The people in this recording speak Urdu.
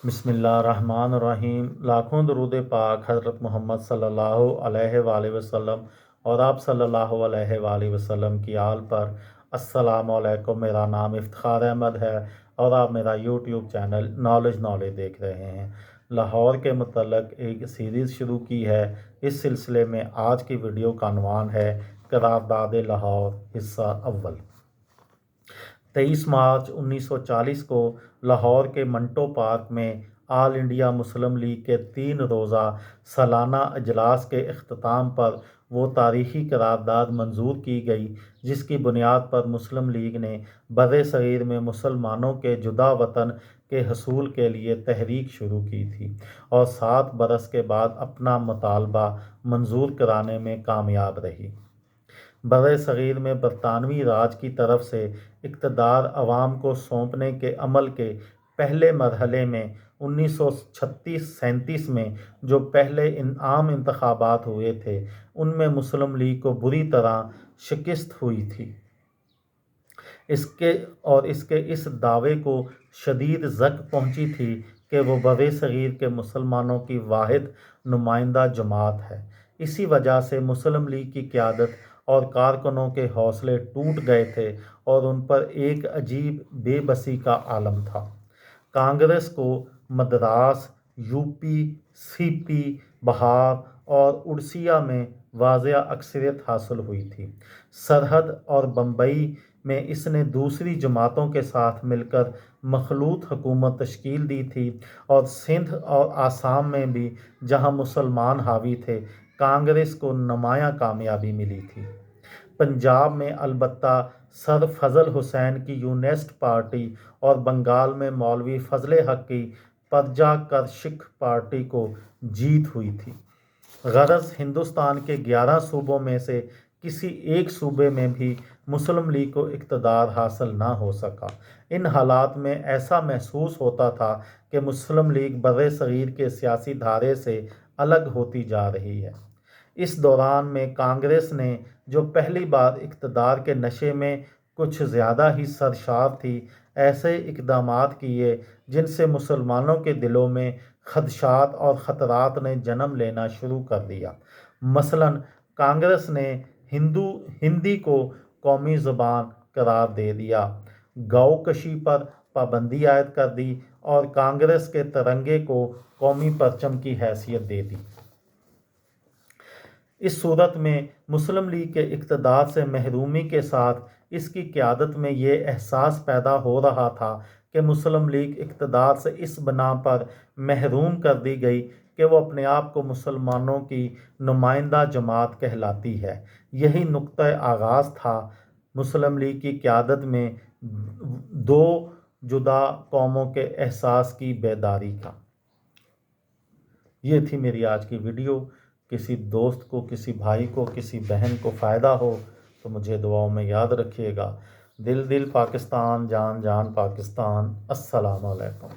بسم اللہ الرحمن الرحیم۔ لاکھوں درود پاک حضرت محمد صلی اللہ علیہ وآلہ وسلم اور آپ صلی اللہ علیہ وآلہ وسلم کی آل پر۔ السلام علیکم، میرا نام افتخار احمد ہے اور آپ میرا یوٹیوب چینل نالج دیکھ رہے ہیں۔ لاہور کے متعلق ایک سیریز شروع کی ہے۔ اس سلسلے میں آج کی ویڈیو کا عنوان ہے قرارداد لاہور حصہ اول۔ 23 مارچ 1940 کو لاہور کے منٹو پارک میں آل انڈیا مسلم لیگ کے 3 روزہ سالانہ اجلاس کے اختتام پر وہ تاریخی قرارداد منظور کی گئی جس کی بنیاد پر مسلم لیگ نے بر صغیر میں مسلمانوں کے جدا وطن کے حصول کے لیے تحریک شروع کی تھی اور 7 برس کے بعد اپنا مطالبہ منظور کرانے میں کامیاب رہی۔ بر صغیر میں برطانوی راج کی طرف سے اقتدار عوام کو سونپنے کے عمل کے پہلے مرحلے میں 1936-37 میں جو پہلے عام انتخابات ہوئے تھے ان میں مسلم لیگ کو بری طرح شکست ہوئی تھی۔ اس کے اس دعوے کو شدید زک پہنچی تھی کہ وہ بر صغیر کے مسلمانوں کی واحد نمائندہ جماعت ہے۔ اسی وجہ سے مسلم لیگ کی قیادت اور کارکنوں کے حوصلے ٹوٹ گئے تھے اور ان پر ایک عجیب بے بسی کا عالم تھا۔ کانگریس کو مدراس، یوپی، سی پی، بہار اور اڑیسہ میں واضح اکثریت حاصل ہوئی تھی۔ سرحد اور بمبئی میں اس نے دوسری جماعتوں کے ساتھ مل کر مخلوط حکومت تشکیل دی تھی اور سندھ اور آسام میں بھی جہاں مسلمان حاوی تھے کانگریس کو نمایاں کامیابی ملی تھی۔ پنجاب میں البتہ سر فضل حسین کی یونسٹ پارٹی اور بنگال میں مولوی فضل حق کی پرجا کرشک پارٹی کو جیت ہوئی تھی۔ غرض ہندوستان کے 11 صوبوں میں سے کسی ایک صوبے میں بھی مسلم لیگ کو اقتدار حاصل نہ ہو سکا۔ ان حالات میں ایسا محسوس ہوتا تھا کہ مسلم لیگ بر صغیر کے سیاسی دھارے سے الگ ہوتی جا رہی ہے۔ اس دوران میں کانگریس نے جو پہلی بار اقتدار کے نشے میں کچھ زیادہ ہی سرشار تھی ایسے اقدامات کیے جن سے مسلمانوں کے دلوں میں خدشات اور خطرات نے جنم لینا شروع کر دیا۔ مثلاً کانگریس نے ہندی کو قومی زبان قرار دے دیا، گاؤ کشی پر پابندی عائد کر دی اور کانگریس کے ترنگے کو قومی پرچم کی حیثیت دے دی۔ اس صورت میں مسلم لیگ کے اقتدار سے محرومی کے ساتھ اس کی قیادت میں یہ احساس پیدا ہو رہا تھا کہ مسلم لیگ اقتدار سے اس بنا پر محروم کر دی گئی کہ وہ اپنے آپ کو مسلمانوں کی نمائندہ جماعت کہلاتی ہے۔ یہی نقطۂ آغاز تھا مسلم لیگ کی قیادت میں 2 جدا قوموں کے احساس کی بیداری کا۔ یہ تھی میری آج کی ویڈیو۔ کسی دوست کو، کسی بھائی کو، کسی بہن کو فائدہ ہو تو مجھے دعاؤں میں یاد رکھیے گا۔ دل دل پاکستان، جان جان پاکستان۔ السلام علیکم۔